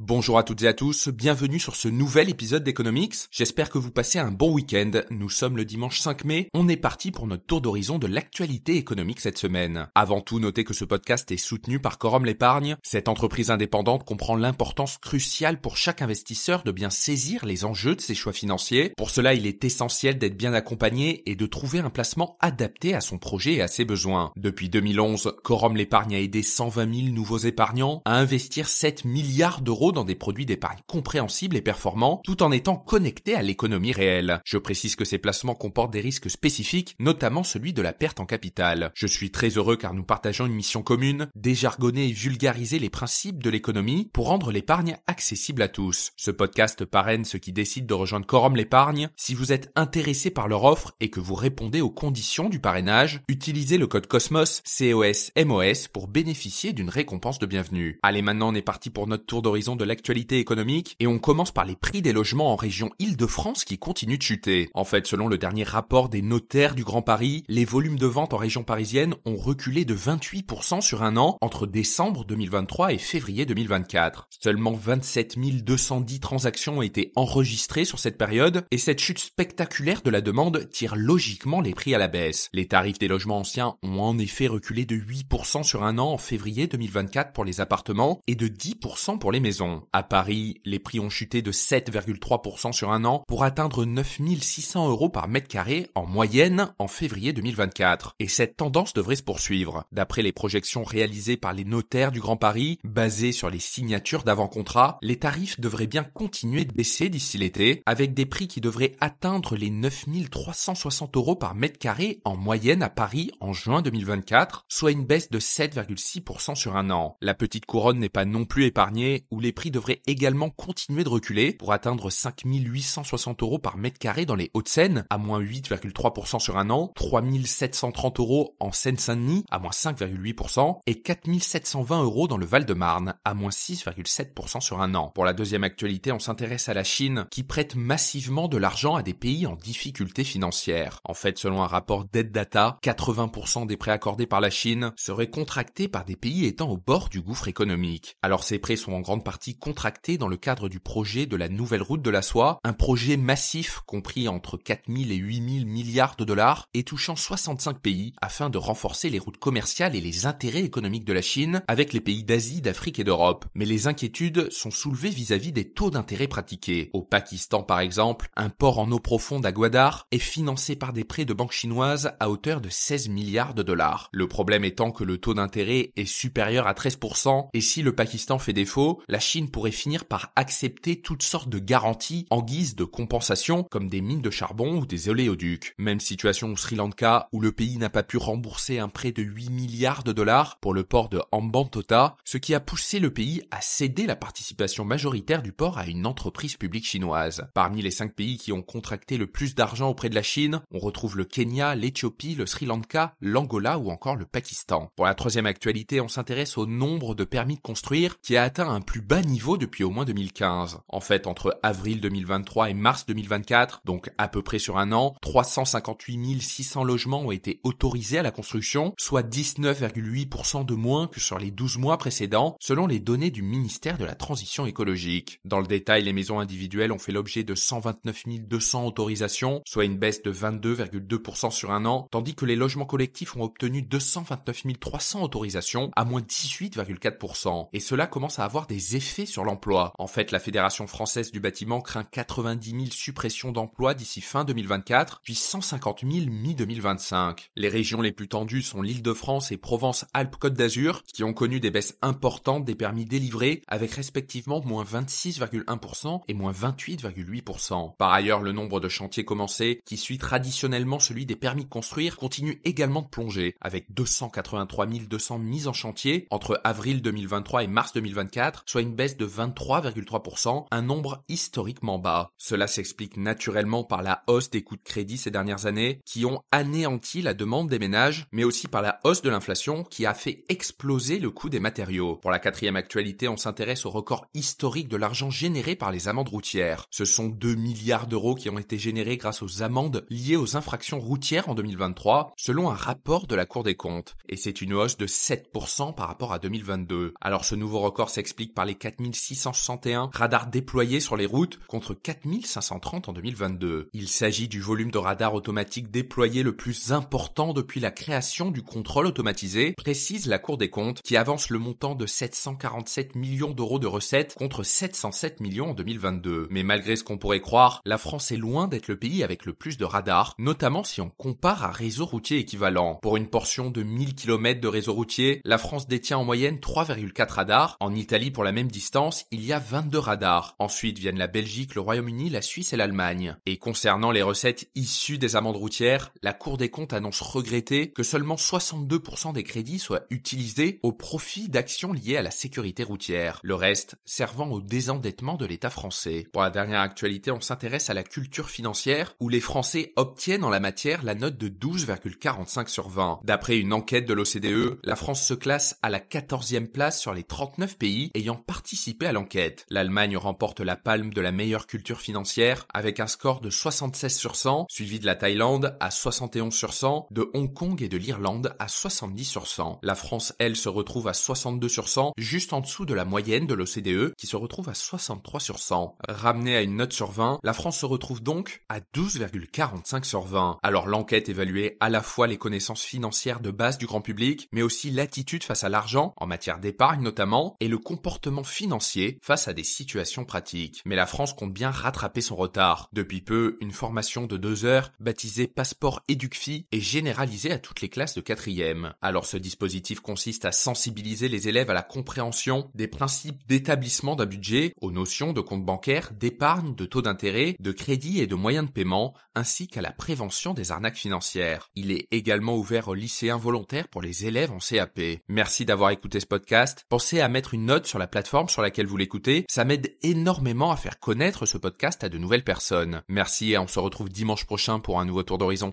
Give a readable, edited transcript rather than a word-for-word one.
Bonjour à toutes et à tous, bienvenue sur ce nouvel épisode d'Economics. J'espère que vous passez un bon week-end. Nous sommes le dimanche 5 mai, on est parti pour notre tour d'horizon de l'actualité économique cette semaine. Avant tout, notez que ce podcast est soutenu par Quorum l'Épargne. Cette entreprise indépendante comprend l'importance cruciale pour chaque investisseur de bien saisir les enjeux de ses choix financiers. Pour cela, il est essentiel d'être bien accompagné et de trouver un placement adapté à son projet et à ses besoins. Depuis 2011, Quorum l'Épargne a aidé 120 000 nouveaux épargnants à investir 7 milliards d'euros dans des produits d'épargne compréhensibles et performants, tout en étant connectés à l'économie réelle. Je précise que ces placements comportent des risques spécifiques, notamment celui de la perte en capital. Je suis très heureux car nous partageons une mission commune, déjargonner et vulgariser les principes de l'économie pour rendre l'épargne accessible à tous. Ce podcast parraine ceux qui décident de rejoindre Quorum l'Épargne. Si vous êtes intéressé par leur offre et que vous répondez aux conditions du parrainage, utilisez le code COSMOS, COSMOS, pour bénéficier d'une récompense de bienvenue. Allez, maintenant on est parti pour notre tour d'horizon de l'actualité économique et on commence par les prix des logements en région Île-de-France qui continuent de chuter. En fait, selon le dernier rapport des notaires du Grand Paris, les volumes de vente en région parisienne ont reculé de 28% sur un an entre décembre 2023 et février 2024. Seulement 27 210 transactions ont été enregistrées sur cette période et cette chute spectaculaire de la demande tire logiquement les prix à la baisse. Les tarifs des logements anciens ont en effet reculé de 8% sur un an en février 2024 pour les appartements et de 10% pour les maisons. À Paris, les prix ont chuté de 7,3% sur un an pour atteindre 9 600 euros par mètre carré en moyenne en février 2024. Et cette tendance devrait se poursuivre. D'après les projections réalisées par les notaires du Grand Paris, basées sur les signatures d'avant-contrat, les tarifs devraient bien continuer de baisser d'ici l'été, avec des prix qui devraient atteindre les 9 360 euros par mètre carré en moyenne à Paris en juin 2024, soit une baisse de 7,6% sur un an. La petite couronne n'est pas non plus épargnée, où les prix devraient également continuer de reculer pour atteindre 5 860 euros par mètre carré dans les Hauts-de-Seine, à moins 8,3% sur un an, 3 730 euros en Seine-Saint-Denis, à moins 5,8%, et 4 720 euros dans le Val-de-Marne, à moins 6,7% sur un an. Pour la deuxième actualité, on s'intéresse à la Chine, qui prête massivement de l'argent à des pays en difficulté financière. En fait, selon un rapport d'AidData, 80% des prêts accordés par la Chine seraient contractés par des pays étant au bord du gouffre économique. Alors ces prêts sont en grande partie contractés dans le cadre du projet de la nouvelle route de la soie, un projet massif compris entre 4 000 et 8 000 milliards de dollars et touchant 65 pays afin de renforcer les routes commerciales et les intérêts économiques de la Chine avec les pays d'Asie, d'Afrique et d'Europe. Mais les inquiétudes sont soulevées vis-à-vis des taux d'intérêt pratiqués. Au Pakistan par exemple, un port en eau profonde à Gwadar est financé par des prêts de banques chinoises à hauteur de 16 milliards de dollars. Le problème étant que le taux d'intérêt est supérieur à 13% et si le Pakistan fait défaut, la Chine pourrait finir par accepter toutes sortes de garanties en guise de compensation comme des mines de charbon ou des oléoducs. Même situation au Sri Lanka où le pays n'a pas pu rembourser un prêt de 8 milliards de dollars pour le port de Hambantota, ce qui a poussé le pays à céder la participation majoritaire du port à une entreprise publique chinoise. Parmi les 5 pays qui ont contracté le plus d'argent auprès de la Chine, on retrouve le Kenya, l'Éthiopie, le Sri Lanka, l'Angola ou encore le Pakistan. Pour la troisième actualité, on s'intéresse au nombre de permis de construire qui a atteint un plus bas niveau depuis au moins 2015. En fait, entre avril 2023 et mars 2024, donc à peu près sur un an, 358 600 logements ont été autorisés à la construction, soit 19,8% de moins que sur les 12 mois précédents, selon les données du ministère de la Transition écologique. Dans le détail, les maisons individuelles ont fait l'objet de 129 200 autorisations, soit une baisse de 22,2% sur un an, tandis que les logements collectifs ont obtenu 229 300 autorisations, à moins 18,4%. Et cela commence à avoir des effets sur l'emploi. En fait, la Fédération française du bâtiment craint 90 000 suppressions d'emplois d'ici fin 2024, puis 150 000 mi-2025. Les régions les plus tendues sont l'Île-de-France et Provence-Alpes-Côte d'Azur, qui ont connu des baisses importantes des permis délivrés, avec respectivement moins 26,1% et moins 28,8%. Par ailleurs, le nombre de chantiers commencés, qui suit traditionnellement celui des permis de construire, continue également de plonger, avec 283 200 mises en chantier entre avril 2023 et mars 2024, soit une baisse de 23,3%, un nombre historiquement bas. Cela s'explique naturellement par la hausse des coûts de crédit ces dernières années, qui ont anéanti la demande des ménages, mais aussi par la hausse de l'inflation qui a fait exploser le coût des matériaux. Pour la quatrième actualité, on s'intéresse au record historique de l'argent généré par les amendes routières. Ce sont 2 milliards d'euros qui ont été générés grâce aux amendes liées aux infractions routières en 2023, selon un rapport de la Cour des comptes. Et c'est une hausse de 7% par rapport à 2022. Alors ce nouveau record s'explique par les 4 4661 radars déployés sur les routes contre 4530 en 2022. Il s'agit du volume de radars automatiques déployés le plus important depuis la création du contrôle automatisé, précise la Cour des comptes, qui avance le montant de 747 millions d'euros de recettes contre 707 millions en 2022. Mais malgré ce qu'on pourrait croire, la France est loin d'être le pays avec le plus de radars, notamment si on compare à réseau routier équivalent. Pour une portion de 1000 km de réseau routier, la France détient en moyenne 3,4 radars. En Italie, pour la même distance, il y a 22 radars. Ensuite viennent la Belgique, le Royaume-Uni, la Suisse et l'Allemagne. Et concernant les recettes issues des amendes routières, la Cour des comptes annonce regretter que seulement 62% des crédits soient utilisés au profit d'actions liées à la sécurité routière. Le reste servant au désendettement de l'État français. Pour la dernière actualité, on s'intéresse à la culture financière où les Français obtiennent en la matière la note de 12,45 sur 20. D'après une enquête de l'OCDE, la France se classe à la 14e place sur les 39 pays ayant participé à l'enquête. L'Allemagne remporte la palme de la meilleure culture financière avec un score de 76 sur 100, suivi de la Thaïlande à 71 sur 100, de Hong Kong et de l'Irlande à 70 sur 100. La France, elle, se retrouve à 62 sur 100, juste en dessous de la moyenne de l'OCDE qui se retrouve à 63 sur 100. Ramenée à une note sur 20, la France se retrouve donc à 12,45 sur 20. Alors l'enquête évaluait à la fois les connaissances financières de base du grand public, mais aussi l'attitude face à l'argent, en matière d'épargne notamment, et le comportement financier face à des situations pratiques. Mais la France compte bien rattraper son retard. Depuis peu, une formation de 2 heures, baptisée Passeport EducFi, est généralisée à toutes les classes de 4e. Alors ce dispositif consiste à sensibiliser les élèves à la compréhension des principes d'établissement d'un budget, aux notions de compte bancaire, d'épargne, de taux d'intérêt, de crédit et de moyens de paiement, ainsi qu'à la prévention des arnaques financières. Il est également ouvert aux lycéens volontaires pour les élèves en CAP. Merci d'avoir écouté ce podcast. Pensez à mettre une note sur la plateforme sur laquelle vous l'écoutez. Ça m'aide énormément à faire connaître ce podcast à de nouvelles personnes. Merci et on se retrouve dimanche prochain pour un nouveau tour d'horizon.